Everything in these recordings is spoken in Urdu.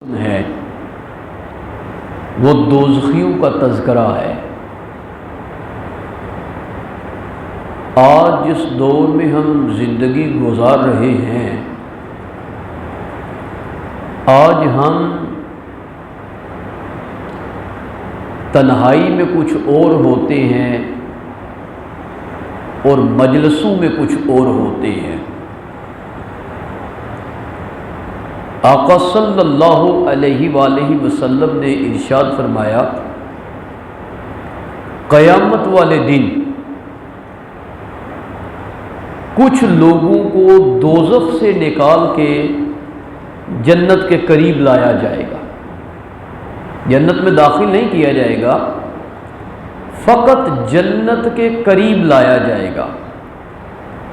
ہے وہ دوزخیوں کا تذکرہ ہے۔ آج جس دور میں ہم زندگی گزار رہے ہیں، آج ہم تنہائی میں کچھ اور ہوتے ہیں اور مجلسوں میں کچھ اور ہوتے ہیں۔ آقا صلی اللہ علیہ وآلہ وسلم نے ارشاد فرمایا، قیامت والے دن کچھ لوگوں کو دوزخ سے نکال کے جنت کے قریب لایا جائے گا۔ جنت میں داخل نہیں کیا جائے گا، فقط جنت کے قریب لایا جائے گا۔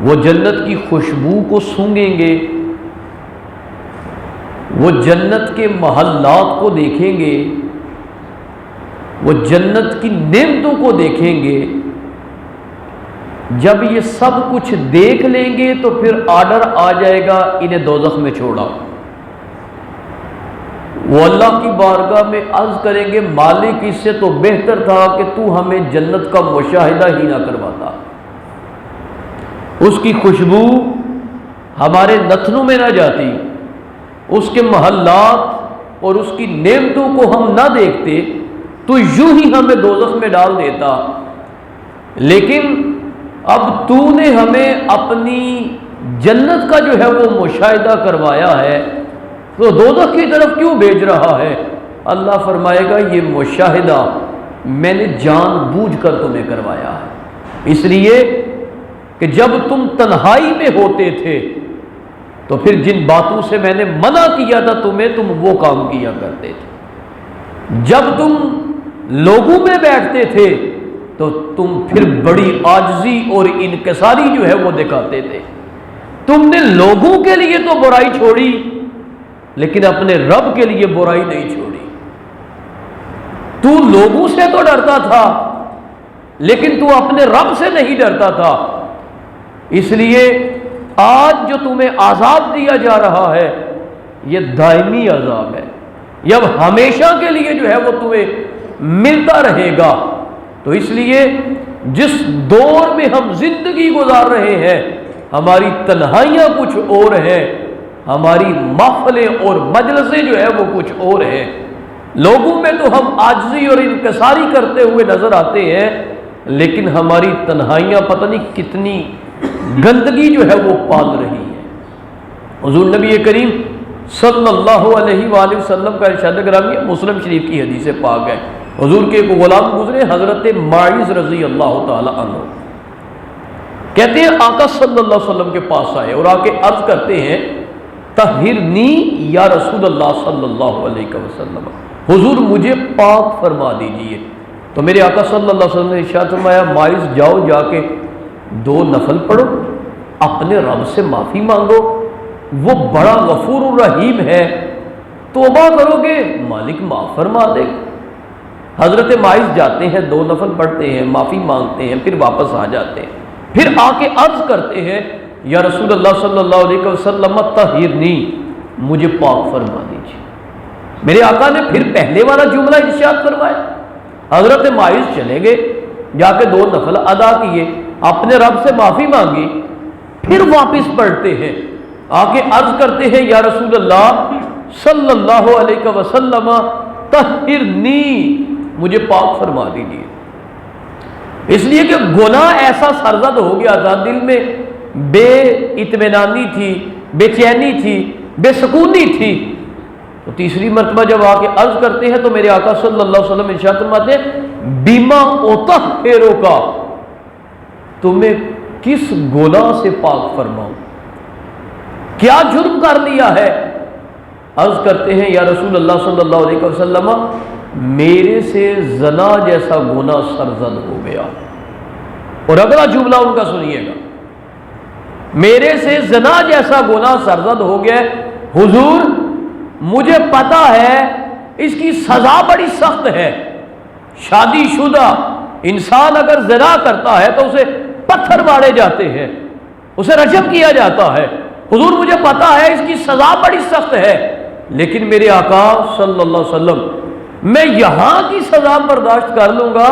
وہ جنت کی خوشبو کو سونگھیں گے، وہ جنت کے محلات کو دیکھیں گے، وہ جنت کی نعمتوں کو دیکھیں گے۔ جب یہ سب کچھ دیکھ لیں گے تو پھر آرڈر آ جائے گا انہیں دوزخ میں چھوڑا۔ وہ اللہ کی بارگاہ میں عرض کریں گے، مالک اس سے تو بہتر تھا کہ تو ہمیں جنت کا مشاہدہ ہی نہ کرواتا، اس کی خوشبو ہمارے نتنوں میں نہ جاتی، اس کے محلات اور اس کی نعمتوں کو ہم نہ دیکھتے تو یوں ہی ہمیں دوزخ میں ڈال دیتا۔ لیکن اب تو نے ہمیں اپنی جنت کا جو ہے وہ مشاہدہ کروایا ہے، تو دوزخ کی طرف کیوں بھیج رہا ہے؟ اللہ فرمائے گا، یہ مشاہدہ میں نے جان بوجھ کر تمہیں کروایا ہے، اس لیے کہ جب تم تنہائی میں ہوتے تھے تو پھر جن باتوں سے میں نے منع کیا تھا تمہیں، تم وہ کام کیا کرتے تھے۔ جب تم لوگوں میں بیٹھتے تھے تو تم پھر بڑی عاجزی اور انکساری جو ہے وہ دکھاتے تھے۔ تم نے لوگوں کے لیے تو برائی چھوڑی، لیکن اپنے رب کے لیے برائی نہیں چھوڑی۔ تو لوگوں سے تو ڈرتا تھا، لیکن تو اپنے رب سے نہیں ڈرتا تھا۔ اس لیے آج جو تمہیں عذاب دیا جا رہا ہے یہ دائمی عذاب ہے، یہ اب ہمیشہ کے لیے جو ہے وہ تمہیں ملتا رہے گا۔ تو اس لیے جس دور میں ہم زندگی گزار رہے ہیں، ہماری تنہائیاں کچھ اور ہیں، ہماری محفلیں اور مجلسیں جو ہے وہ کچھ اور ہیں۔ لوگوں میں تو ہم عاجزی اور انکساری کرتے ہوئے نظر آتے ہیں، لیکن ہماری تنہائیاں پتہ نہیں کتنی گندگی جو ہے وہ پال رہی ہے۔ حضور نبی کریم صلی اللہ علیہ وآلہ وسلم کا ارشاد گرامی ہے، مسلم شریف کی حدیث پاک ہے۔ حضور کے ایک غلام گزرے، حضرت معاذ رضی اللہ تعالی عنہ، کہتے ہیں آقا صلی اللہ علیہ وسلم کے پاس آئے اور آ کے عرض کرتے ہیں، طہرنی یا رسول اللہ صلی اللہ علیہ وسلم، حضور مجھے پاک فرما دیجئے۔ تو میرے آقا صلی اللہ علیہ وسلم نے ارشاد فرمایا، معاذ جاؤ، جا کے 2 نفل پڑھو، اپنے رب سے معافی مانگو، وہ بڑا غفور الرحیم ہے، توبہ کرو گے مالک معاف فرما دے گا۔ حضرت معاذ جاتے ہیں، 2 نفل پڑھتے ہیں، معافی مانگتے ہیں، پھر واپس آ جاتے ہیں، پھر آ کے عرض کرتے ہیں، یا رسول اللہ صلی اللہ علیہ وسلم طہرنی، مجھے پاک فرما دیجیے۔ میرے آقا نے پھر پہلے والا جملہ ارشاد فرمایا۔ حضرت معاذ چلے گئے، جا کے 2 نفل ادا کیے، اپنے رب سے معافی مانگی، پھر واپس پڑھتے ہیں، آ کے عرض کرتے ہیں، یا رسول اللہ صلی اللہ علیہ وسلم طہرنی، مجھے پاک فرما دیجیے۔ اس لیے کہ گناہ ایسا سرزد ہو گیا تھا، دل میں بے اطمینانی تھی، بے چینی تھی، بے سکونی تھی۔ تو تیسری مرتبہ جب آ کے عرض کرتے ہیں تو میرے آقا صلی اللہ علیہ وسلم ارشاد فرماتے ہیں، بیما اطہرو کا، تمہیں کس گناہ سے پاک فرماؤں، کیا جرم کر لیا ہے؟ عرض کرتے ہیں، یا رسول اللہ صلی اللہ علیہ وسلم میرے سے زنا جیسا گناہ سرزد ہو گیا۔ اور اگلا جملہ ان کا سنیے گا، میرے سے زنا جیسا گناہ سرزد ہو گیا، حضور مجھے پتا ہے اس کی سزا بڑی سخت ہے، شادی شدہ انسان اگر زنا کرتا ہے تو اسے پتھر مارے جاتے ہیں، اسے رجم کیا جاتا ہے۔ حضور مجھے پتا ہے اس کی سزا بڑی سخت ہے، لیکن میرے آقا صلی اللہ علیہ وسلم میں یہاں کی سزا برداشت کر لوں گا،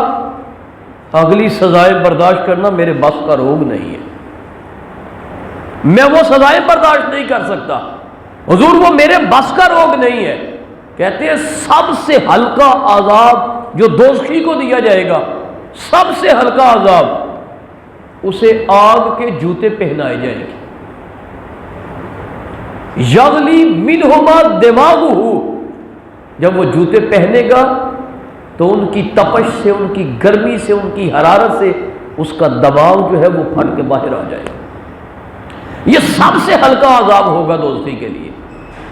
اگلی سزائیں برداشت کرنا میرے بس کا روگ نہیں ہے، میں وہ سزائیں برداشت نہیں کر سکتا حضور، وہ میرے بس کا روگ نہیں ہے۔ کہتے ہیں سب سے ہلکا عذاب جو دوزخی کو دیا جائے گا، سب سے ہلکا عذاب، اسے آگ کے جوتے پہنائے جائیں گے، یغلی منہما دماغہ، جب وہ جوتے پہنے گا تو ان کی تپش سے، ان کی گرمی سے، ان کی حرارت سے اس کا دماغ جو ہے وہ پھٹ کے باہر آ جائے گا۔ یہ سب سے ہلکا عذاب ہوگا دوزخی کے لیے۔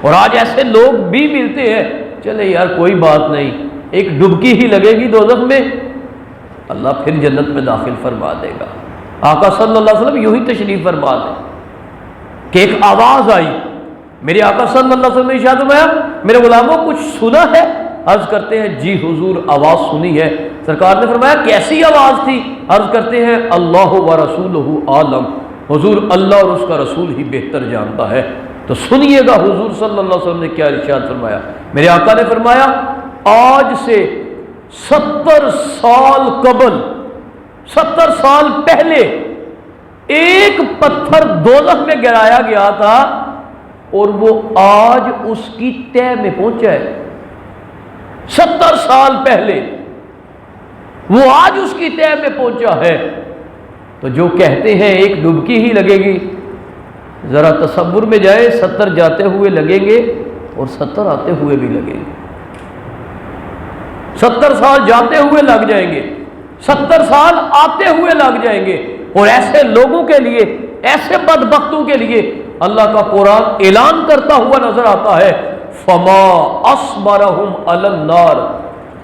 اور آج ایسے لوگ بھی ملتے ہیں، چلے یار کوئی بات نہیں، ایک ڈبکی ہی لگے گی دوزخ میں، اللہ پھر جنت میں داخل فرما دے گا۔ آقا صلی اللہ علیہ وسلم یوں ہی تشریف فرما دیں کہ ایک آواز آئی، میرے آقا صلی اللہ علیہ وسلم نے ارشاد فرمایا میرے غلاموں کچھ سنا ہے؟ عرض کرتے ہیں جی حضور آواز سنی ہے۔ سرکار نے فرمایا کیسی آواز تھی؟ عرض کرتے ہیں اللہ و رسولہ عالم، حضور اللہ اور اس کا رسول ہی بہتر جانتا ہے۔ تو سنیے گا حضور صلی اللہ علیہ وسلم نے کیا ارشاد فرمایا۔ میرے آقا نے فرمایا آج سے 70 سال قبل، 70 سال پہلے ایک پتھر دوزخ میں گرایا گیا تھا اور وہ آج اس کی تہ میں پہنچا ہے۔ 70 سال پہلے وہ آج اس کی تہ میں پہنچا ہے۔ تو جو کہتے ہیں ایک ڈبکی ہی لگے گی، ذرا تصور میں جائے 70 جاتے ہوئے لگیں گے اور 70 آتے ہوئے بھی لگیں گے، 70 سال جاتے ہوئے لگ جائیں گے، 70 سال آتے ہوئے لگ جائیں گے۔ اور ایسے لوگوں کے لیے، ایسے بدبختوں کے لیے اللہ کا قرآن اعلان کرتا ہوا نظر آتا ہے فما اصبرہم علی النار،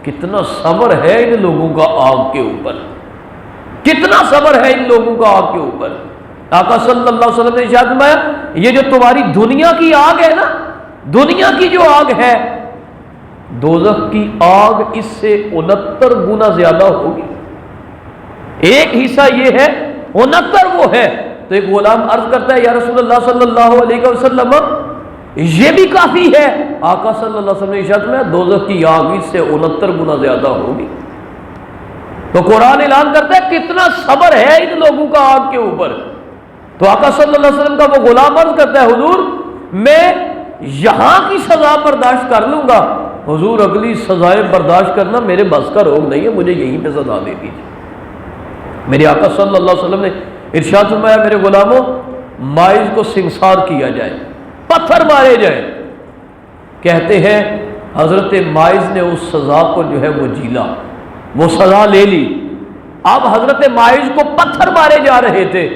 کتنا صبر ہے ان لوگوں کا آگ کے اوپر، کتنا صبر ہے ان لوگوں کا آگ کے اوپر۔ آقا صلی اللہ علیہ وسلم نے ارشاد فرمایا یہ جو تمہاری دنیا کی آگ ہے نا، دنیا کی جو آگ ہے، دوزخ کی آگ اس سے 69 گنا زیادہ ہوگی۔ ایک حصہ یہ ہے، 69 وہ ہے۔ تو ایک غلام عرض کرتا ہے یا رسول اللہ صلی اللہ علیہ وسلم یہ بھی کافی ہے؟ آقا صلی اللہ علیہ وسلم نے ارشاد فرمایا دوزخ کی آگ اس سے 69 گنا زیادہ ہوگی۔ تو قرآن اعلان کرتا ہے کتنا صبر ہے ان لوگوں کا آگ کے اوپر۔ تو آقا صلی اللہ علیہ وسلم کا وہ غلام عرض کرتا ہے حضور میں یہاں کی سزا برداشت کر لوں گا، حضور اگلی سزائیں برداشت کرنا میرے بس کا روگ نہیں ہے، مجھے یہیں پہ سزا دے دیجیے۔ میرے آقا صلی اللہ علیہ وسلم نے ارشاد فرمایا میرے غلاموں مائز کو سنگسار کیا جائے، پتھر مارے جائیں۔ کہتے ہیں حضرت مائز نے اس سزا کو جو ہے وہ جیلا، وہ سزا لے لی۔ اب حضرت مائز کو پتھر مارے جا رہے تھے،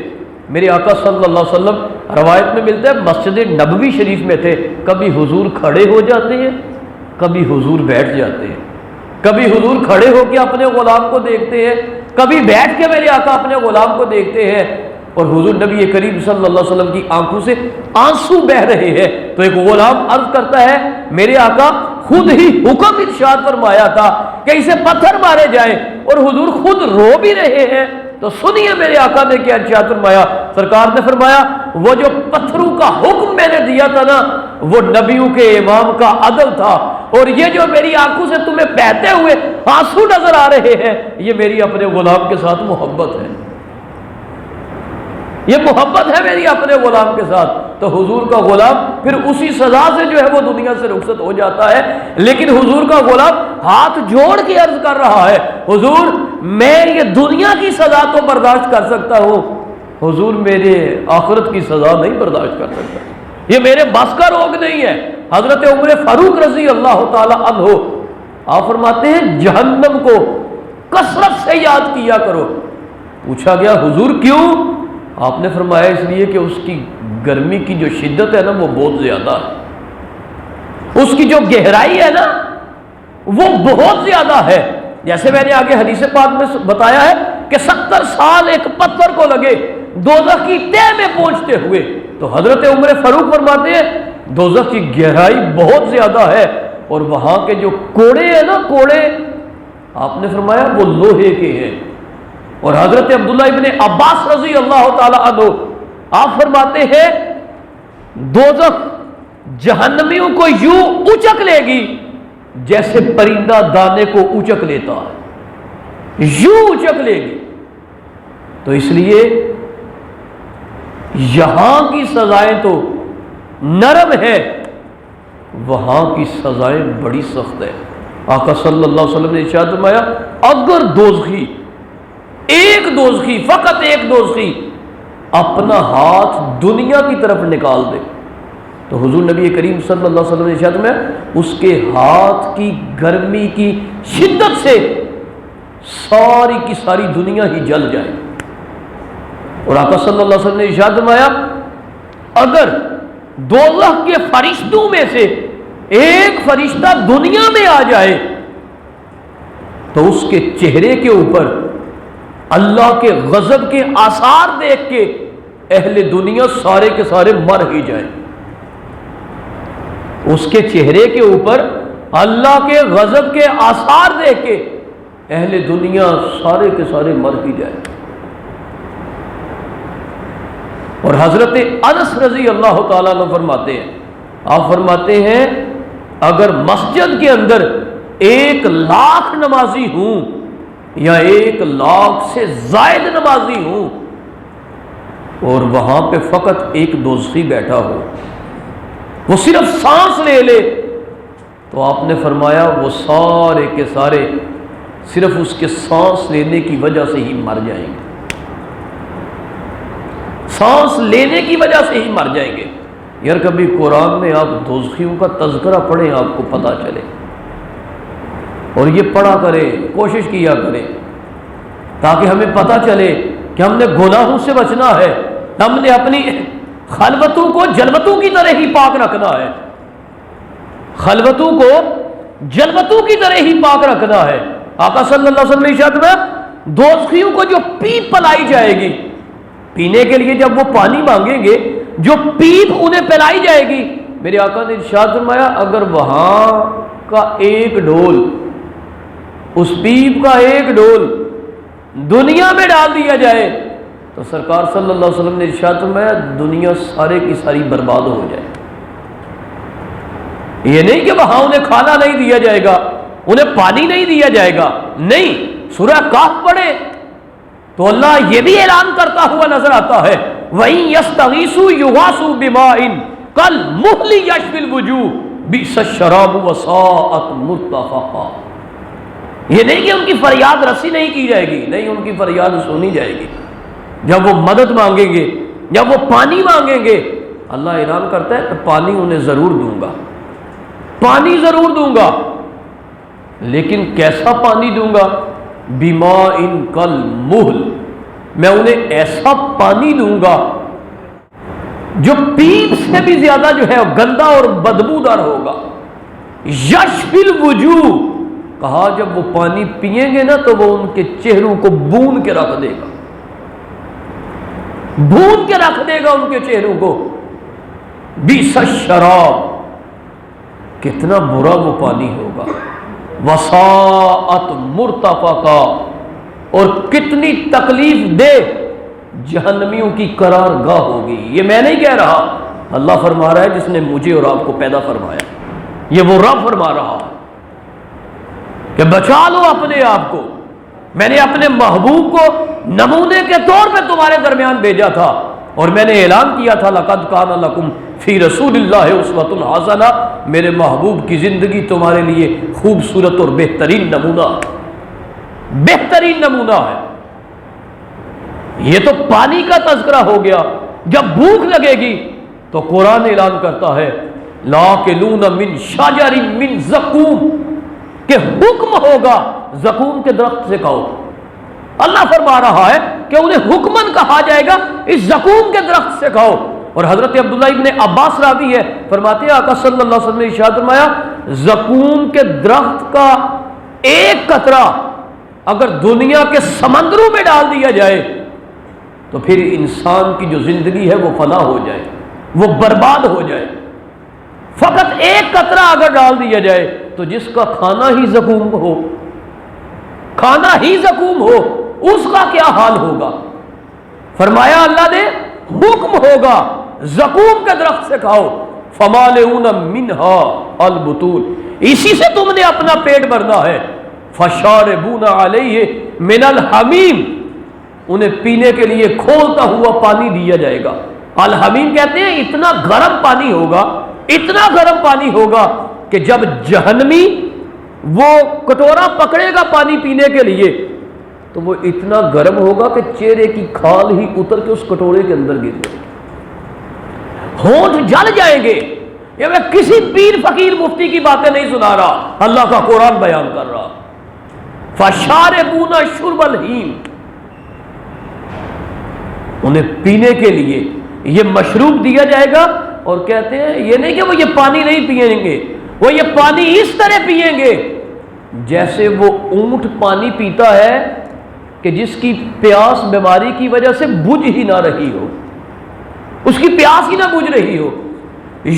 میرے آقا صلی اللہ علیہ وسلم روایت میں ملتا ہے مسجد نبوی شریف میں تھے، کبھی حضور کھڑے ہو جاتے ہیں، کبھی حضور بیٹھ جاتے ہیں، کبھی حضور کھڑے ہو کے اپنے غلام کو دیکھتے ہیں، کبھی بیٹھ کے میرے آقا اپنے غلام کو دیکھتے ہیں، اور حضور نبی کریم صلی اللہ علیہ وسلم کی آنکھوں سے آنسو بہ رہے ہیں۔ تو ایک غلام عرض کرتا ہے میرے آقا خود ہی حکم ارشاد فرمایا تھا کہ اسے پتھر مارے جائیں اور حضور خود رو بھی رہے ہیں۔ تو سنیے میرے آقا نے کیا ارشاد فرمایا۔ سرکار نے فرمایا وہ جو پتھروں کا حکم میں نے دیا تھا نا وہ نبیوں کے امام کا عدل تھا، اور یہ جو میری آنکھوں سے تمہیں بہتے ہوئے آنسو نظر آ رہے ہیں یہ میری اپنے غلام کے ساتھ محبت ہے، یہ محبت ہے میری اپنے غلام کے ساتھ۔ تو حضور کا غلام پھر اسی سزا سے جو ہے وہ دنیا سے رخصت ہو جاتا ہے، لیکن حضور کا غلام ہاتھ جوڑ کے عرض کر رہا ہے حضور میں یہ دنیا کی سزا تو برداشت کر سکتا ہوں، حضور میرے آخرت کی سزا نہیں برداشت کر سکتا، یہ میرے بس کا روگ نہیں ہے۔ حضرت عمر فاروق رضی اللہ تعالی عنہ آپ فرماتے ہیں جہنم کو کثرت سے یاد کیا کرو۔ پوچھا گیا حضور کیوں؟ آپ نے فرمایا اس لیے کہ اس کی گرمی کی جو شدت ہے نا وہ بہت زیادہ ہے، اس کی جو گہرائی ہے نا وہ بہت زیادہ ہے۔ جیسے میں نے آگے حدیث پاک میں بتایا ہے کہ 70 سال ایک پتھر کو لگے دوزخ کی تہ میں پہنچتے ہوئے، تو حضرت عمر فاروق فرماتے ہیں دوزخ کی گہرائی بہت زیادہ ہے، اور وہاں کے جو کوڑے ہیں نا کوڑے، آپ نے فرمایا وہ لوہے کے ہیں۔ اور حضرت عبداللہ ابن عباس رضی اللہ تعالی عنہ آپ فرماتے ہیں دوزخ جہنمیوں کو یوں اچک لے گی جیسے پرندہ دانے کو اچک لیتا ہے، یوں اچک لے گی۔ تو اس لیے یہاں کی سزائیں تو نرم ہے، وہاں کی سزائیں بڑی سخت ہے۔ آقا صلی اللہ علیہ وسلم نے ارشاد فرمایا اگر دوزخی، ایک دوزخی، فقط ایک دوزخی اپنا ہاتھ دنیا کی طرف نکال دے تو حضور نبی کریم صلی اللہ علیہ وسلم نے ارشاد فرمایا اس کے ہاتھ کی گرمی کی شدت سے ساری کی ساری دنیا ہی جل جائے۔ اور آقا صلی اللہ علیہ وسلم نے ارشاد فرمایا اگر دوزخ کے فرشتوں میں سے ایک فرشتہ دنیا میں آ جائے تو اس کے چہرے کے اوپر اللہ کے غضب کے آثار دیکھ کے اہل دنیا سارے کے سارے مر ہی جائیں۔ اس کے چہرے کے اوپر اللہ کے غضب کے آثار دیکھ کے اہل دنیا سارے کے سارے مر ہی جائیں۔ اور حضرت انس رضی اللہ تعالیٰ عنہ فرماتے ہیں، آپ فرماتے ہیں اگر مسجد کے اندر 1,00,000 نمازی ہوں یا 1,00,000 سے زائد نمازی ہوں اور وہاں پہ فقط ایک دوزخی بیٹھا ہو، وہ صرف سانس لے لے، تو آپ نے فرمایا وہ سارے کے سارے صرف اس کے سانس لینے کی وجہ سے ہی مر جائیں گے، سانس لینے کی وجہ سے ہی مر جائیں گے۔ یار کبھی قرآن میں آپ دوزخیوں کا تذکرہ پڑھیں، آپ کو پتہ چلے، اور یہ پڑھا کریں، کوشش کیا کریں تاکہ ہمیں پتہ چلے کہ ہم نے گناہوں سے بچنا ہے، ہم نے اپنی خلوتوں کو جلوتوں کی طرح ہی پاک رکھنا ہے، خلوتوں کو جلوتوں کی طرح ہی پاک رکھنا ہے۔ آقا صلی اللہ علیہ وسلم نے ارشاد میں دوزخیوں کو جو پیپ پلائی جائے گی، پینے کے لیے جب وہ پانی مانگیں گے، جو پیپ انہیں پلائی جائے گی، میرے آقا نے ارشاد فرمایا اگر وہاں کا ایک ڈول، اس پیپ کا ایک ڈول دنیا میں ڈال دیا جائے تو سرکار صلی اللہ علیہ وسلم نے ارشاد فرمایا دنیا سارے کی ساری برباد ہو جائے۔ یہ نہیں کہ وہاں انہیں کھانا نہیں دیا جائے گا، انہیں پانی نہیں دیا جائے گا، نہیں، سورہ کہف پڑھے تو اللہ یہ بھی اعلان کرتا ہوا نظر آتا ہے وَإِن يَسْتَغِيثُوا يُغَاثُوا بِمَاءٍ كَالْمُهْلِ يَشْفِي الْوُجُوهَ بِئْسَ الشَّرَابُ وَسَاءَتْ مُرْتَفَقًا۔ یہ نہیں کہ ان کی فریاد رسی نہیں کی جائے گی، نہیں، ان کی فریاد سنی جائے گی۔ جب وہ مدد مانگیں گے، جب وہ پانی مانگیں گے، اللہ اعلان کرتا ہے کہ پانی انہیں ضرور دوں گا، پانی ضرور دوں گا، لیکن کیسا پانی دوں گا؟ بِمَاءٍ كَالْمُهْلِ، میں انہیں ایسا پانی دوں گا جو پیپ سے بھی زیادہ جو ہے گندا اور بدبودار ہوگا۔ یشفی الوجوہ، کہا جب وہ پانی پئیں گے نا تو وہ ان کے چہروں کو بون کے رکھ دے گا، بون کے رکھ دے گا ان کے چہروں کو۔ بئس الشراب، کتنا برا وہ پانی ہوگا۔ وساءت مرتفقا، اور کتنی تکلیف دہ جہنمیوں کی قرارگاہ ہوگی۔ یہ میں نہیں کہہ رہا، اللہ فرما رہا ہے جس نے مجھے اور آپ کو پیدا فرمایا، یہ وہ رب فرما رہا کہ بچا لو اپنے آپ کو، میں نے اپنے محبوب کو نمونے کے طور پہ تمہارے درمیان بھیجا تھا، اور میں نے اعلان کیا تھا لَقَدْ كَانَ لَكُمْ فِي رَسُولِ اللَّهِ أُسْوَةٌ حَسَنَةٌ، میرے محبوب کی زندگی تمہارے لیے خوبصورت اور بہترین نمونہ، بہترین نمونہ ہے۔ یہ تو پانی کا تذکرہ ہو گیا۔ جب بھوک لگے گی تو قرآن اعلان کرتا ہے لَآكِلُونَ مِن شَجَرٍ مِّن زَقُومٍ، کہ حکم ہوگا زقوم کے درخت سے کھاؤ۔ اللہ فرما رہا ہے کہ انہیں حکمن کہا جائے گا اس زقوم کے درخت سے کھاؤ۔ اور حضرت عبداللہ ابن عباس راوی ہے، فرماتے ہیں آقا صلی اللہ علیہ وسلم نے ارشاد فرمایا زقوم کے درخت کا ایک قطرہ اگر دنیا کے سمندروں میں ڈال دیا جائے تو پھر انسان کی جو زندگی ہے وہ فنا ہو جائے، وہ برباد ہو جائے۔ فقط ایک قطرہ اگر ڈال دیا جائے تو جس کا کھانا ہی زقوم ہو، کھانا ہی زقوم ہو، اس کا کیا حال ہوگا؟ فرمایا اللہ نے حکم ہوگا زقوم کے درخت سے کھاؤ، فمالئون منہا البطون، اسی سے تم نے اپنا پیٹ بھرنا ہے. فشاربون علیہ من الحمیم، انہیں پینے کے لیے کھولتا ہوا پانی دیا جائے گا. الحمیم کہتے ہیں اتنا گرم پانی ہوگا، اتنا گرم پانی ہوگا کہ جب جہنمی وہ کٹورا پکڑے گا پانی پینے کے لیے تو وہ اتنا گرم ہوگا کہ چہرے کی کھال ہی اتر کے اس کٹورے کے اندر گر جائے گی، ہونٹ جل جائیں گے. یہ میں کسی پیر فقیر مفتی کی باتیں نہیں سنا رہا، اللہ کا قرآن بیان کر رہا. فشاربون شرب الہیم، انہیں پینے کے لیے یہ مشروب دیا جائے گا. اور کہتے ہیں یہ نہیں کہ وہ یہ پانی نہیں پئیں گے، وہ یہ پانی اس طرح پئیں گے جیسے وہ اونٹ پانی پیتا ہے کہ جس کی پیاس بیماری کی وجہ سے بجھ ہی نہ رہی ہو، اس کی پیاس ہی نہ بجھ رہی ہو،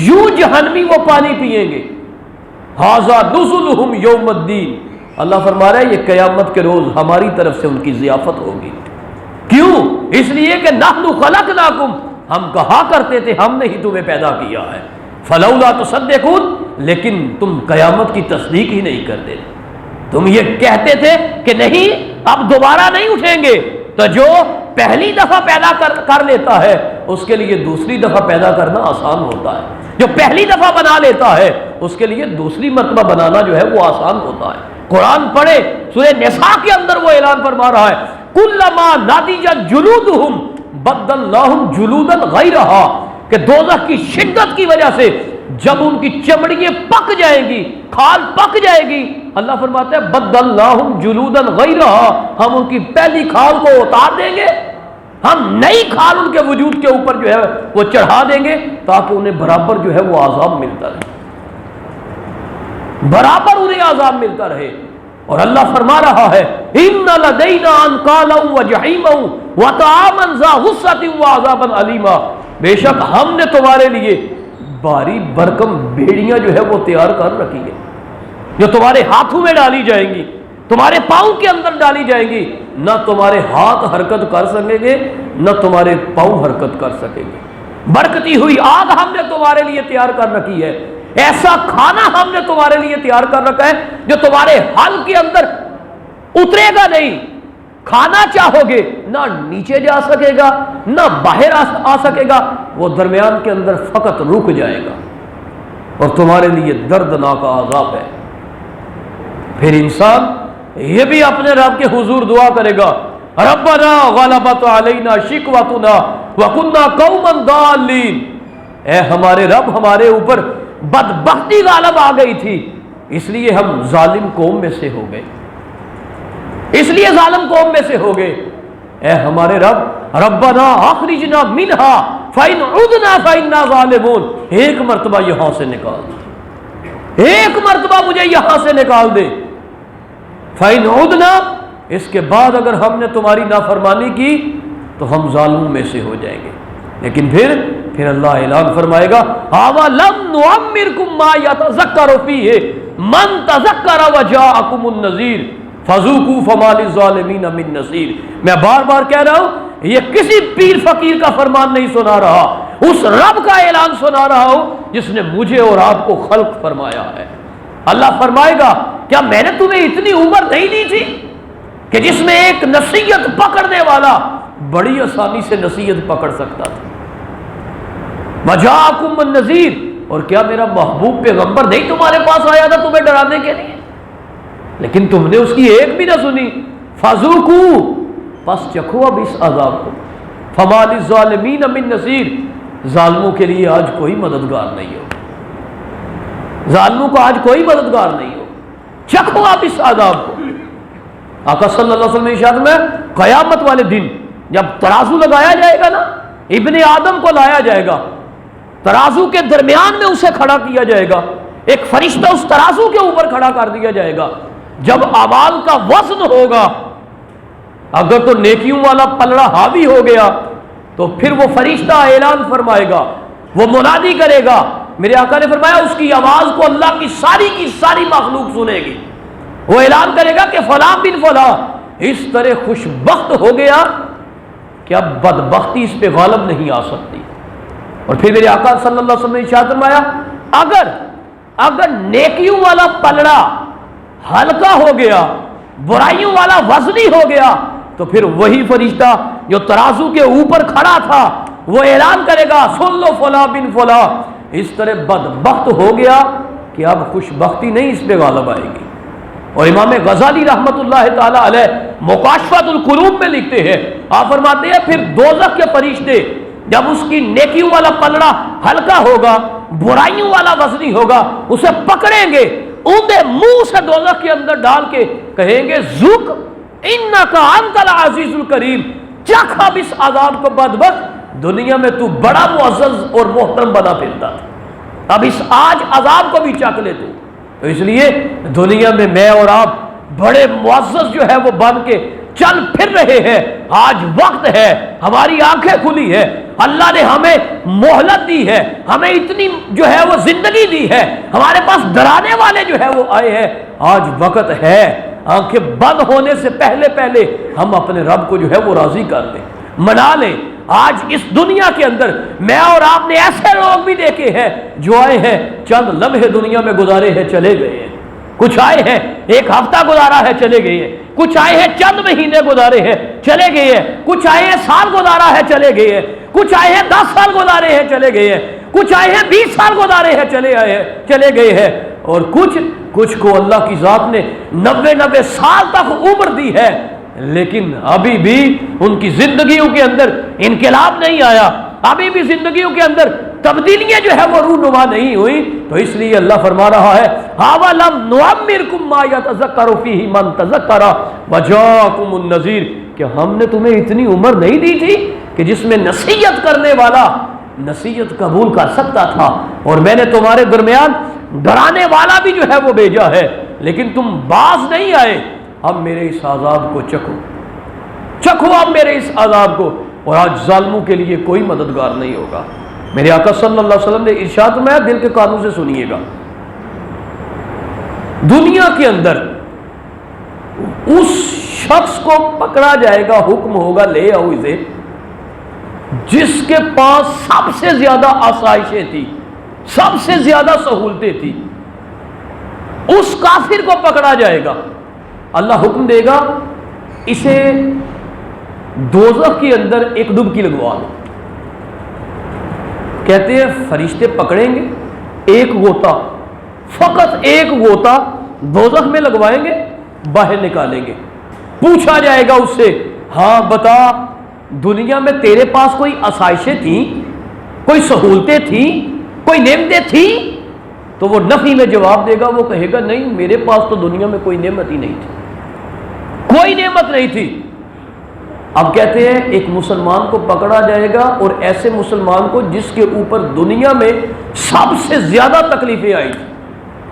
یوں جہنمی وہ پانی پئیں گے. ھذا نزلھم یوم الدین، اللہ فرما رہا ہے یہ قیامت کے روز ہماری طرف سے ان کی ضیافت ہوگی. کیوں؟ اس لیے کہ نحن خلقناکم، ہم کہا کرتے تھے ہم نے ہی تمہیں پیدا کیا ہے. فلولا تصدقون، لیکن تم قیامت کی تصدیق ہی نہیں کرتے. تم یہ کہتے تھے کہ نہیں اب دوبارہ نہیں اٹھیں گے. تو جو پہلی دفعہ پیدا کر لیتا ہے اس کے لیے دوسری دفعہ پیدا کرنا آسان ہوتا ہے، جو پہلی دفعہ بنا لیتا ہے اس کے لیے دوسری مرتبہ بنانا جو ہے وہ آسان ہوتا ہے. قرآن پڑھے، سورہ نساء کے اندر وہ اعلان فرما رہا ہے کلما نضجت جلودہم بدلناہم جلودا غیرہا، کہ دوزخ کی شدت کی وجہ سے جب ان کی چمڑیاں پک جائیں گی، کھال پک جائے گی، اللہ فرماتا ہے بدلناہم جلودا غیرہا، ہم ان کی پہلی کھال کو اتار دیں گے، ہم نئی کھال ان کے وجود کے اوپر جو ہے وہ چڑھا دیں گے تاکہ انہیں برابر جو ہے وہ عذاب ملتا رہے، برابر انہیں عذاب ملتا رہے. اور اللہ فرما رہا ہے ان لدینا انکالا وجحیما وطعاما ذا غصۃ وعذابا علیما، بے شک ہم نے تمہارے لیے باری برکم بیڑیاں جو ہے وہ تیار کر رکھی ہے، جو تمہارے ہاتھوں میں ڈالی جائیں گی، تمہارے پاؤں کے اندر ڈالی جائیں گی. نہ تمہارے ہاتھ حرکت کر سکیں گے نہ تمہارے پاؤں حرکت کر سکیں گے. برکتی ہوئی آگ ہم نے تمہارے لیے تیار کر رکھی ہے، ایسا کھانا ہم نے تمہارے لیے تیار کر رکھا ہے جو تمہارے حلق کے اندر اترے گا نہیں. کھانا چاہو گے نہ نیچے جا سکے گا نہ باہر آ سکے گا، وہ درمیان کے اندر فقط رک جائے گا اور تمہارے لیے دردناک عذاب ہے. پھر انسان یہ بھی اپنے رب کے حضور دعا کرے گا ربنا غلبت علینا شقوتنا وکنا قوما ضالین، اے ہمارے رب ہمارے اوپر بدبختی غالب آ گئی تھی اس لیے ہم ظالم قوم میں سے ہو گئے، اس لیے ظالم قوم میں سے ہو گئے. اے ہمارے رب ربنا اخرجنا منہا فإن عدنا فإنا ظالمون، ایک مرتبہ یہاں سے نکال دے، ایک مرتبہ مجھے یہاں سے نکال دے. فإن عدنا، اس کے بعد اگر ہم نے تمہاری نافرمانی کی تو ہم ظالموں میں سے ہو جائیں گے. لیکن پھر اللہ اعلان فرمائے گا اولم نعمرکم ما یتذکر فیہ من تذکر وجاءکم النذیر فذوقوا فما للظالمین من نصیر. میں بار بار کہہ رہا ہوں یہ کسی پیر فقیر کا فرمان نہیں سنا رہا، اس رب کا اعلان سنا رہا ہوں جس نے مجھے اور آپ کو خلق فرمایا ہے. اللہ فرمائے گا کیا میں نے تمہیں اتنی عمر نہیں دی تھی کہ جس میں ایک نصیحت پکڑنے والا بڑی آسانی سے نصیحت پکڑ سکتا تھا. وجاءکم النذیر، اور کیا میرا محبوب پیغمبر نہیں تمہارے پاس آیا تھا تمہیں ڈرانے کے لیے، لیکن تم نے اس کی ایک بھی نہ سنی. فذوقوا، پس چکھو اب اس عذاب کو. فما للظالمین من نصیر، ظالموں کے لیے آج کوئی مددگار نہیں ہو، ظالموں کو آج کوئی مددگار نہیں ہو. چکھو آپ اس عذاب کو. آقا صلی اللہ علیہ وسلم ارشاد میں قیامت والے دن جب ترازو لگایا جائے گا نا، ابن آدم کو لایا جائے گا، ترازو کے درمیان میں اسے کھڑا کیا جائے گا، ایک فرشتہ اس ترازو کے اوپر کھڑا کر دیا جائے گا. جب اعمال کا وزن ہوگا اگر تو نیکیوں والا پلڑا حاوی ہو گیا تو پھر وہ فرشتہ اعلان فرمائے گا، وہ منادی کرے گا. میرے آقا نے فرمایا اس کی آواز کو اللہ کی ساری مخلوق سنے گی. وہ اعلان کرے گا کہ فلاں بن فلاں اس طرح خوش بخت ہو گیا کہ اب بدبختی اس پہ غالب نہیں آ سکتی. اور پھر میرے آقا صلی اللہ علیہ وسلم نے ارشاد فرمایا اگر نیکیوں والا پلڑا ہلکا ہو گیا، برائیوں والا وزنی ہو گیا، تو پھر وہی فرشتہ جو ترازو کے اوپر کھڑا تھا وہ اعلان کرے گا سن لو فلاں بن فلاں اس طرح بدبخت ہو گیا کہ اب خوش بختی نہیں اس پہ غالب آئے گی۔ اور امام غزالی رحمت اللہ تعالی علیہ مکاشفۃ القلوب میں لکھتے ہیں، آپ فرماتے ہیں پھر دوزخ کے فرشتے جب اس کی نیکیوں والا پلڑا ہلکا ہوگا، برائیوں والا وزنی ہوگا، اسے پکڑیں گے، اونڈے منہ سے دوزخ کے اندر ڈال کے کہیں گے ذوق انک انت العزیز الکریم، چکھ اب اس عذاب کو بدبخت، دنیا میں تو بڑا معزز اور محترم بنا پھرتا تھا، اب اس آج عذاب کو بھی چکھ لے تو اس لیے دنیا میں میں اور آپ بڑے معزز جو ہے وہ بن کے چل پھر رہے ہیں۔ آج وقت ہے، ہماری آنکھیں کھلی ہے، اللہ نے ہمیں مہلت دی ہے، ہمیں اتنی جو ہے وہ زندگی دی ہے، ہمارے پاس ڈرانے والے جو ہے وہ آئے ہیں، آج وقت ہے آنکھیں بند ہونے سے پہلے ہم اپنے رب کو جو ہے وہ راضی کر لیں، منا لیں۔ آج اس دنیا کے اندر میں اور آپ نے ایسے لوگ بھی دیکھے ہیں جو آئے ہیں چند لمحے دنیا میں گزارے ہیں چلے گئے ہیں، کچھ آئے ہیں ایک ہفتہ گزارا ہے چلے گئے ہیں، کچھ آئے ہیں چند مہینے گزارے ہیں چلے گئے ہیں، کچھ آئے ہیں سال گزارا ہے چلے گئے ہیں، کچھ آئے ہیں 10 سال گزارے ہیں چلے گئے ہیں، کچھ آئے ہیں 20 سال گزارے ہیں چلے گئے ہیں، اور کچھ کو اللہ کی ذات نے 90 سال تک عمر دی ہے، لیکن ابھی بھی ان کی زندگیوں کے اندر انقلاب نہیں آیا، ابھی بھی زندگیوں کے اندر تبدیلیاں جو ہے وہ رونما نہیں ہوئی۔ تو اس لیے اللہ فرما رہا ہے اَوَلَمْ نُعَمِّرْكُمْ مَا يَتَذَكَّرُ فِيهِ مَنْ تَذَكَّرَ وَجَاءَكُمُ النَّذِيرُ، کہ ہم نے تمہیں اتنی عمر نہیں دی تھی کہ جس میں نصیحت کرنے والا نصیحت قبول کر سکتا تھا، اور میں نے تمہارے درمیان ڈرانے والا بھی جو ہے وہ بھیجا ہے، لیکن تم باز نہیں آئے۔ اب میرے اس عذاب کو چکھو اب میرے اس عذاب کو، اور آج ظالموں کے لیے کوئی مددگار نہیں ہوگا۔ میرے آقا صلی اللہ علیہ وسلم نے ارشاد فرمایا، دل کے کانوں سے سنیے گا، دنیا کے اندر اس شخص کو پکڑا جائے گا، حکم ہوگا لے آؤ اسے، جس کے پاس سب سے زیادہ آسائشیں تھی، سب سے زیادہ سہولتیں تھی، اس کافر کو پکڑا جائے گا، اللہ حکم دے گا اسے دوزخ کے اندر ایک ڈبکی لگوا دو۔ کہتے ہیں فرشتے پکڑیں گے، ایک غوطہ، فقط ایک غوطہ دوزخ میں لگوائیں گے، باہر نکالیں گے، پوچھا جائے گا اس سے ہاں بتا دنیا میں تیرے پاس کوئی آسائشیں تھیں، کوئی سہولتیں تھیں، کوئی نعمتیں تھیں؟ تو وہ نفی میں جواب دے گا، وہ کہے گا نہیں میرے پاس تو دنیا میں کوئی نعمت ہی نہیں تھی، کوئی نعمت نہیں تھی۔ اب کہتے ہیں ایک مسلمان کو پکڑا جائے گا، اور ایسے مسلمان کو جس کے اوپر دنیا میں سب سے زیادہ تکلیفیں آئی،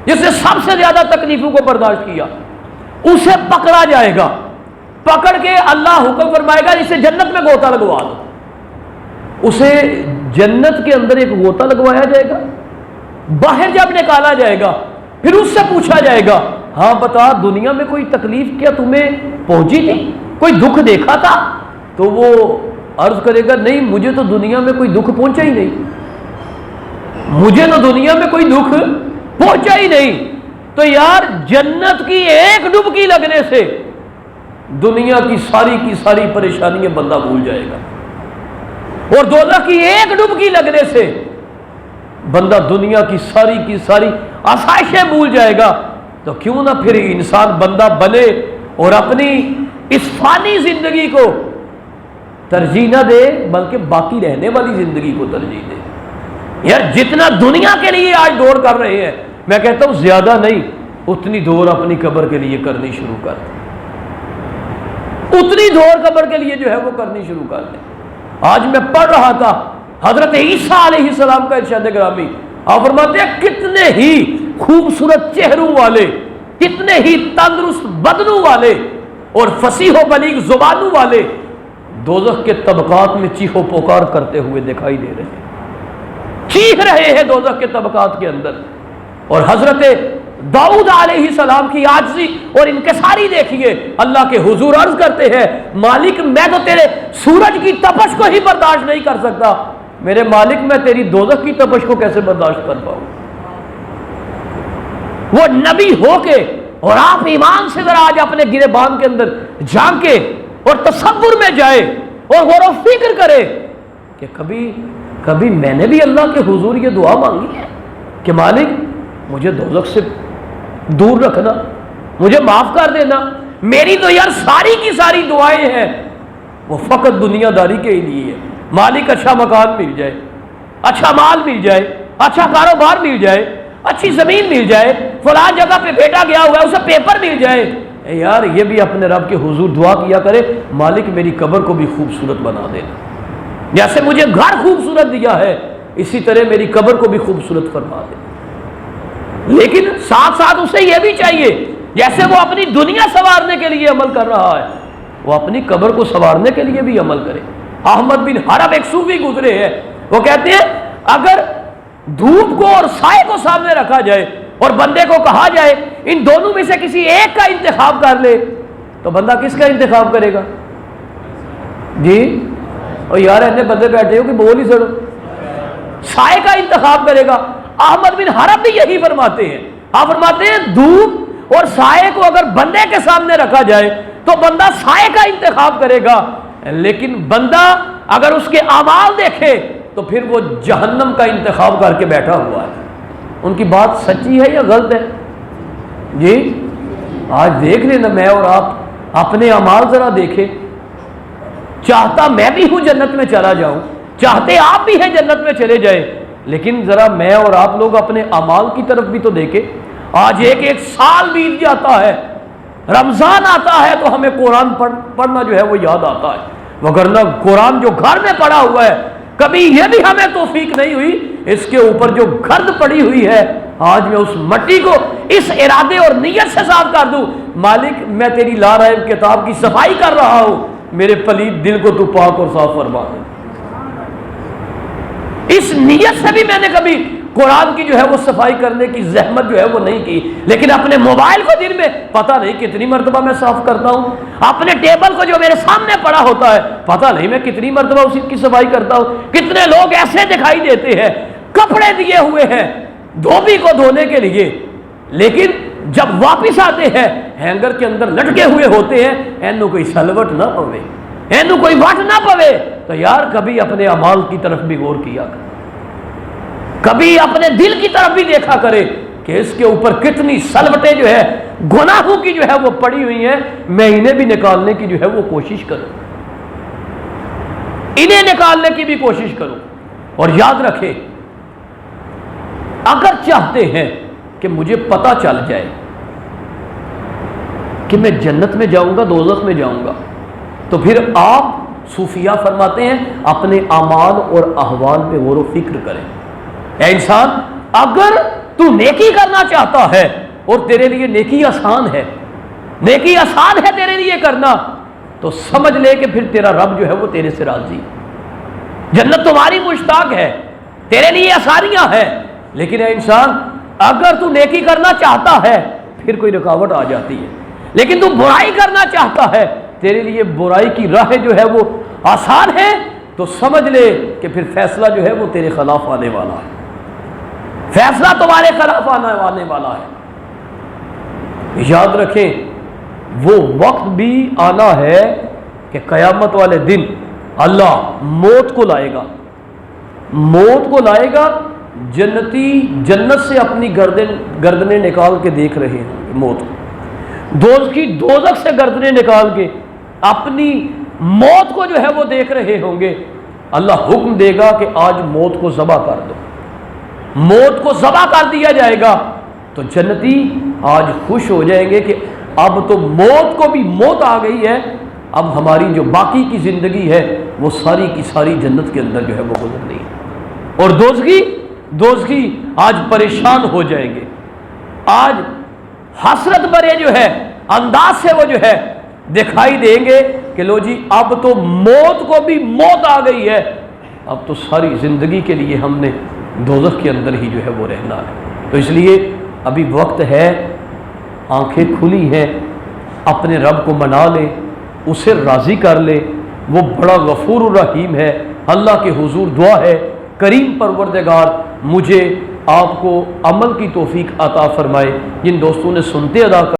جس نے سب سے زیادہ تکلیفوں کو برداشت کیا، اسے پکڑا جائے گا، پکڑ کے اللہ حکم فرمائے گا اسے جنت میں غوطہ لگوا دو، اسے جنت کے اندر ایک غوطہ لگوایا جائے گا، باہر جب نکالا جائے گا پھر اس سے پوچھا جائے گا ہاں بتا دنیا میں کوئی تکلیف کیا تمہیں پہنچی تھی، کوئی دکھ دیکھا تھا؟ تو وہ عرض کرے گا نہیں مجھے تو دنیا میں کوئی دکھ پہنچا ہی نہیں، مجھے تو دنیا میں کوئی دکھ پہنچا ہی نہیں۔ تو یار جنت کی ایک ڈبکی لگنے سے دنیا کی ساری پریشانیاں بندہ بھول جائے گا، اور دوزخ کی ایک ڈبکی لگنے سے بندہ دنیا کی ساری آسائشیں بھول جائے گا۔ تو کیوں نہ پھر انسان بندہ بنے اور اپنی اس فانی زندگی کو ترجیح نہ دے بلکہ باقی رہنے والی زندگی کو ترجیح دے۔ یار جتنا دنیا کے لیے آج دوڑ کر رہے ہیں، میں کہتا ہوں زیادہ نہیں، اتنی دوڑ اپنی قبر کے لیے کرنی شروع کر دیں، اتنی دوڑ قبر کے لیے جو ہے وہ کرنی شروع کر دیں۔ آج میں پڑھ رہا تھا حضرت عیسیٰ علیہ السلام کا ارشاد گرامی، آپ فرماتے ہیں کتنے ہی خوبصورت چہروں والے، کتنے ہی تندرست بدنوں والے اور فصیح و بلیغ زبانوں والے دوزخ کے طبقات میں چیخ و پکار کرتے ہوئے دکھائی دے رہے ہیں، چیخ رہے ہیں دوزخ کے طبقات کے اندر۔ اور حضرت داؤد علیہ السلام کی عاجزی اور انکساری دیکھیے، اللہ کے حضور عرض کرتے ہیں مالک میں تو تیرے سورج کی تپش کو ہی برداشت نہیں کر سکتا، میرے مالک میں تیری دوزخ کی تپش کو کیسے برداشت کر پاؤں؟ وہ نبی ہو کے اور آپ ایمان سے ذرا آج اپنے گریبان کے اندر جھانکے اور تصور میں جائے اور غور و فکر کرے کہ کبھی میں نے بھی اللہ کے حضور یہ دعا مانگی ہے کہ مالک مجھے دوزخ سے دور رکھنا، مجھے معاف کر دینا۔ میری تو یار ساری کی ساری دعائیں ہیں وہ فقط دنیا داری کے ہی لیے ہے۔ مالک اچھا مکان مل جائے، اچھا مال مل جائے، اچھا کاروبار مل جائے، اچھی زمین مل جائے، فلاں جگہ پہ بیٹا گیا ہوا ہے اسے پیپر مل جائے۔ اے یار یہ بھی اپنے رب کے حضور دعا کیا کرے، مالک میری قبر کو بھی خوبصورت بنا دینا، جیسے مجھے گھر خوبصورت دیا ہے اسی طرح میری قبر کو بھی خوبصورت فرما دے۔ لیکن ساتھ ساتھ اسے یہ بھی چاہیے جیسے وہ اپنی دنیا سنوارنے کے لیے عمل کر رہا ہے وہ اپنی قبر کو سنوارنے کے لیے بھی عمل کرے۔ احمد بن حرب ایک صوفی گزرے ہیں، وہ کہتے ہیں اگر دھوپ کو اور سائے کو سامنے رکھا جائے اور بندے کو کہا جائے ان دونوں میں سے کسی ایک کا انتخاب کر لے تو بندہ کس کا انتخاب کرے گا؟ جی اور یار ایسے بندے بیٹھے ہو کہ بول ہی سڑو، سائے کا انتخاب کرے گا۔ احمد بن حرب بھی یہی فرماتے ہیں، آپ فرماتے ہیں دھوپ اور سائے کو اگر بندے کے سامنے رکھا جائے تو بندہ سائے کا انتخاب کرے گا، لیکن بندہ اگر اس کے اعمال دیکھے تو پھر وہ جہنم کا انتخاب کر کے بیٹھا ہوا ہے۔ ان کی بات سچی ہے یا غلط ہے؟ جی آج دیکھ لینا میں اور آپ اپنے اعمال ذرا دیکھیں۔ چاہتا میں بھی ہوں جنت میں چلا جاؤں، چاہتے آپ بھی ہیں جنت میں چلے جائیں، لیکن ذرا میں اور آپ لوگ اپنے اعمال کی طرف بھی تو دیکھیں۔ آج ایک سال بیت جاتا ہے، رمضان آتا ہے تو ہمیں قرآن پڑھنا جو ہے وہ یاد آتا ہے، وگرنہ قرآن جو گھر میں پڑا ہوا ہے کبھی یہ بھی ہمیں توفیق نہیں ہوئی اس کے اوپر جو گرد پڑی ہوئی ہے آج میں اس مٹی کو اس ارادے اور نیت سے صاف کر دوں، مالک میں تیری لا رائب کتاب کی صفائی کر رہا ہوں، میرے پلید دل کو تو پاک اور صاف فرما دے۔ اس نیت سے بھی میں نے کبھی قرآن کی جو ہے وہ صفائی کرنے کی زحمت جو ہے وہ نہیں کی، لیکن اپنے موبائل کو دن میں پتہ نہیں کتنی مرتبہ میں صاف کرتا ہوں، اپنے ٹیبل کو جو میرے سامنے پڑا ہوتا ہے پتہ نہیں میں کتنی مرتبہ اسی کی صفائی کرتا ہوں۔ کتنے لوگ ایسے دکھائی دیتے ہیں کپڑے دیے ہوئے ہیں دھوبی کو دھونے کے لیے، لیکن جب واپس آتے ہیں ہینگر کے اندر لٹکے ہوئے ہوتے ہیں، اینو کوئی سلوٹ نہ پوے، اینو کوئی وٹ نہ پوے۔ تو یار کبھی اپنے اعمال کی طرف بھی غور کیا کرے، کبھی اپنے دل کی طرف بھی دیکھا کرے کہ اس کے اوپر کتنی سلوٹیں جو ہے گناہوں کی جو ہے وہ پڑی ہوئی ہیں، میں انہیں بھی نکالنے کی جو ہے وہ کوشش کروں، انہیں نکالنے کی بھی کوشش کروں۔ اور یاد رکھیں اگر چاہتے ہیں کہ مجھے پتہ چل جائے کہ میں جنت میں جاؤں گا دوزخ میں جاؤں گا تو پھر آپ صوفیاء فرماتے ہیں اپنے اعمال اور احوال پہ غور و فکر کریں۔ اے انسان اگر تو نیکی کرنا چاہتا ہے اور تیرے لیے نیکی آسان ہے، نیکی آسان ہے تیرے لیے کرنا، تو سمجھ لے کہ پھر تیرا رب جو ہے وہ تیرے سے راضی، جنت تمہاری مشتاق ہے، تیرے لیے آسانیاں ہیں۔ لیکن اے انسان اگر تو نیکی کرنا چاہتا ہے پھر کوئی رکاوٹ آ جاتی ہے، لیکن تو برائی کرنا چاہتا ہے تیرے لیے برائی کی راہ جو ہے وہ آسان ہے، تو سمجھ لے کہ پھر فیصلہ جو ہے وہ تیرے خلاف آنے والا ہے، فیصلہ تمہارے خلاف آنے والا ہے۔ یاد رکھیں وہ وقت بھی آنا ہے کہ قیامت والے دن اللہ موت کو لائے گا، موت کو لائے گا۔ جنتی جنت سے اپنی گردنیں نکال کے دیکھ رہے ہیں موت کو، دوزخ سے گردنیں نکال کے اپنی موت کو جو ہے وہ دیکھ رہے ہوں گے۔ اللہ حکم دے گا کہ آج موت کو ذبح کر دو، موت کو ذبح کر دیا جائے گا، تو جنتی آج خوش ہو جائیں گے کہ اب تو موت کو بھی موت آ گئی ہے، اب ہماری جو باقی کی زندگی ہے وہ ساری کی ساری جنت کے اندر جو ہے وہ گزرنی ہے۔ اور دوزخی آج پریشان ہو جائیں گے، آج حسرت برے جو ہے انداز سے وہ جو ہے دکھائی دیں گے کہ لو جی اب تو موت کو بھی موت آ گئی ہے، اب تو ساری زندگی کے لیے ہم نے دوزخ کے اندر ہی جو ہے وہ رہنا ہے۔ تو اس لیے ابھی وقت ہے، آنکھیں کھلی ہیں، اپنے رب کو منا لے، اسے راضی کر لے، وہ بڑا غفور الرحیم ہے۔ اللہ کے حضور دعا ہے کریم پروردگار مجھے آپ کو عمل کی توفیق عطا فرمائے۔ جن دوستوں نے سنتے ادا